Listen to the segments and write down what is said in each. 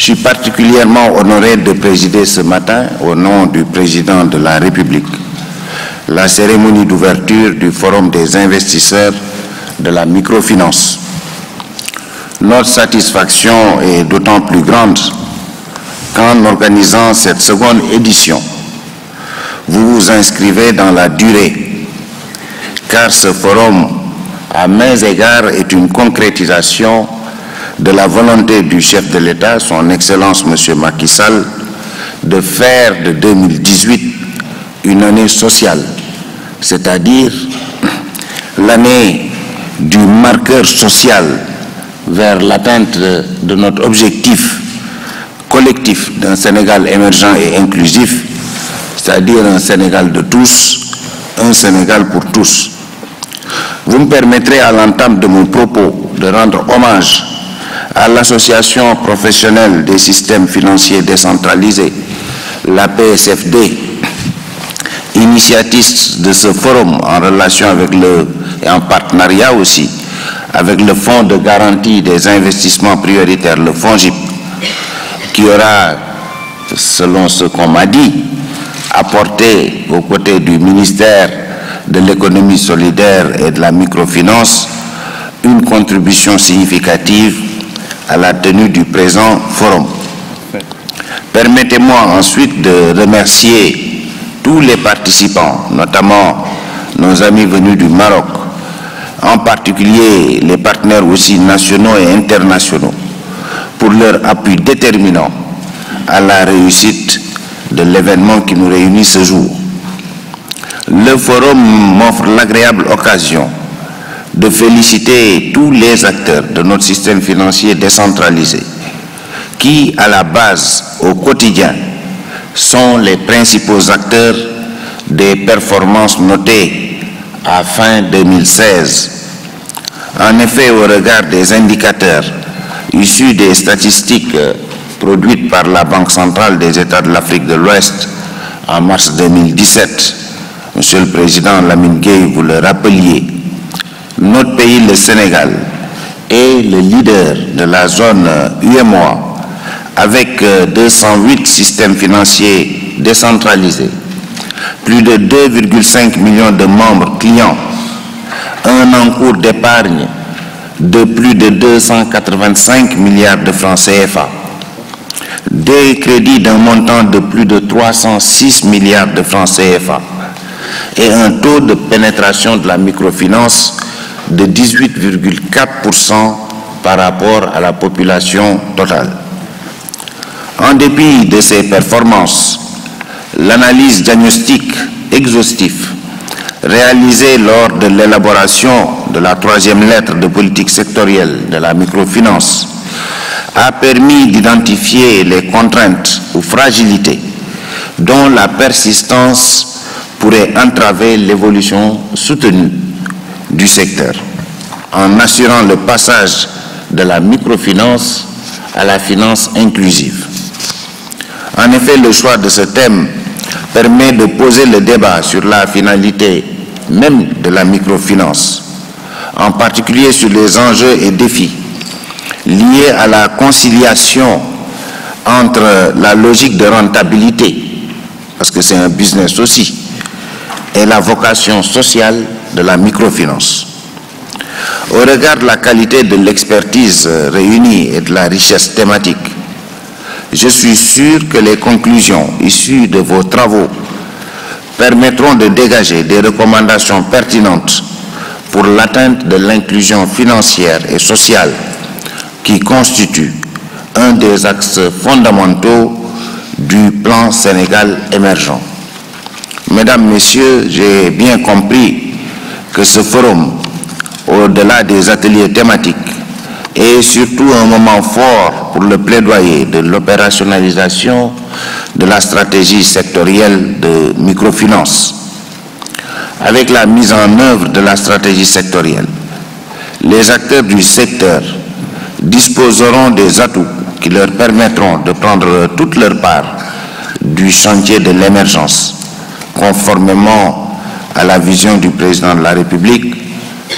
Je suis particulièrement honoré de présider ce matin, au nom du président de la République, la cérémonie d'ouverture du Forum des investisseurs de la microfinance. Notre satisfaction est d'autant plus grande qu'en organisant cette seconde édition, vous vous inscrivez dans la durée, car ce forum, à maints égards, est une concrétisation de la volonté du chef de l'État, son Excellence M. Macky Sall, de faire de 2018 une année sociale, c'est-à-dire l'année du marqueur social vers l'atteinte de notre objectif collectif d'un Sénégal émergent et inclusif, c'est-à-dire un Sénégal de tous, un Sénégal pour tous. Vous me permettrez à l'entame de mon propos de rendre hommage à l'Association professionnelle des systèmes financiers décentralisés, la PSFD, initiatrice de ce forum en relation avec et en partenariat aussi avec le Fonds de garantie des investissements prioritaires, le FONGIP, qui aura, selon ce qu'on m'a dit, apporté aux côtés du ministère de l'économie solidaire et de la microfinance une contribution significative à la tenue du présent forum. Permettez-moi ensuite de remercier tous les participants, notamment nos amis venus du Maroc, en particulier les partenaires aussi nationaux et internationaux, pour leur appui déterminant à la réussite de l'événement qui nous réunit ce jour. Le forum m'offre l'agréable occasion de féliciter tous les acteurs de notre système financier décentralisé qui, à la base, au quotidien, sont les principaux acteurs des performances notées à fin 2016. En effet, au regard des indicateurs issus des statistiques produites par la Banque centrale des États de l'Afrique de l'Ouest en mars 2017, Monsieur le Président Lamine Gueye, vous le rappeliez, notre pays, le Sénégal, est le leader de la zone UEMOA avec 208 systèmes financiers décentralisés, plus de 2,5 millions de membres clients, un encours d'épargne de plus de 285 milliards de francs CFA, des crédits d'un montant de plus de 306 milliards de francs CFA et un taux de pénétration de la microfinance de 18,4% par rapport à la population totale. En dépit de ces performances, l'analyse diagnostique exhaustive réalisée lors de l'élaboration de la troisième lettre de politique sectorielle de la microfinance a permis d'identifier les contraintes ou fragilités dont la persistance pourrait entraver l'évolution soutenue du secteur, en assurant le passage de la microfinance à la finance inclusive. En effet, le choix de ce thème permet de poser le débat sur la finalité même de la microfinance, en particulier sur les enjeux et défis liés à la conciliation entre la logique de rentabilité, parce que c'est un business aussi, et la vocation sociale de la microfinance. Au regard de la qualité de l'expertise réunie et de la richesse thématique, je suis sûr que les conclusions issues de vos travaux permettront de dégager des recommandations pertinentes pour l'atteinte de l'inclusion financière et sociale qui constitue un des axes fondamentaux du plan Sénégal émergent. Mesdames, Messieurs, j'ai bien compris que ce forum, au-delà des ateliers thématiques, est surtout un moment fort pour le plaidoyer de l'opérationnalisation de la stratégie sectorielle de microfinance. Avec la mise en œuvre de la stratégie sectorielle, les acteurs du secteur disposeront des atouts qui leur permettront de prendre toute leur part du chantier de l'émergence, conformément à la vision du président de la République,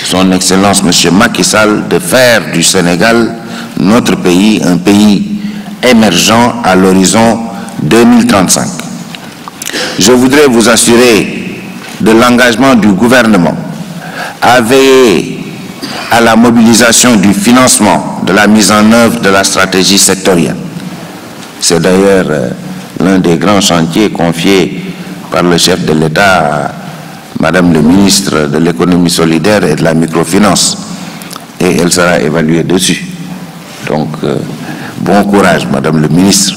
son Excellence M. Macky Sall, de faire du Sénégal, notre pays, un pays émergents à l'horizon 2035. Je voudrais vous assurer de l'engagement du gouvernement à veiller à la mobilisation du financement de la mise en œuvre de la stratégie sectorielle. C'est d'ailleurs l'un des grands chantiers confiés par le chef de l'État à Madame le ministre de l'économie solidaire et de la microfinance. Et elle sera évaluée dessus. Donc, bon courage, Madame le ministre,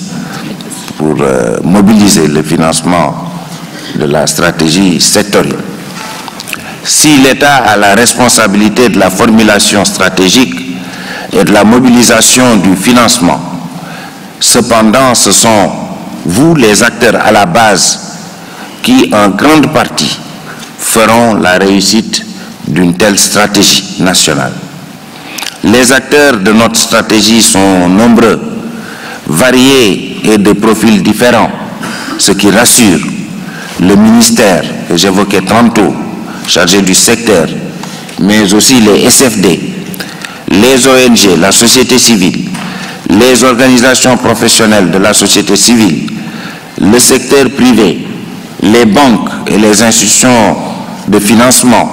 pour mobiliser le financement de la stratégie sectorielle. Si l'État a la responsabilité de la formulation stratégique et de la mobilisation du financement, cependant, ce sont vous, les acteurs à la base, qui, en grande partie, feront la réussite d'une telle stratégie nationale. Les acteurs de notre stratégie sont nombreux, variés et de profils différents, ce qui rassure le ministère que j'évoquais tantôt, chargé du secteur, mais aussi les SFD, les ONG, la société civile, les organisations professionnelles de la société civile, le secteur privé, les banques et les institutions de financement,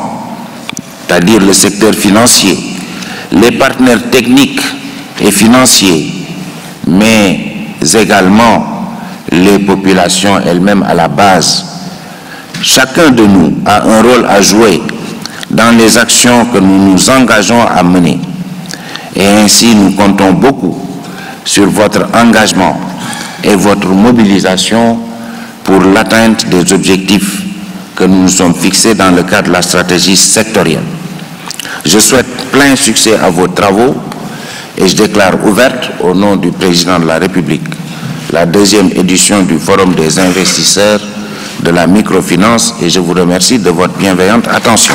c'est-à-dire le secteur financier, les partenaires techniques et financiers, mais également les populations elles-mêmes à la base. Chacun de nous a un rôle à jouer dans les actions que nous nous engageons à mener. Et ainsi, nous comptons beaucoup sur votre engagement et votre mobilisation pour l'atteinte des objectifs que nous nous sommes fixés dans le cadre de la stratégie sectorielle. Je souhaite plein succès à vos travaux et je déclare ouverte, au nom du Président de la République, la deuxième édition du Forum des investisseurs de la microfinance et je vous remercie de votre bienveillante attention.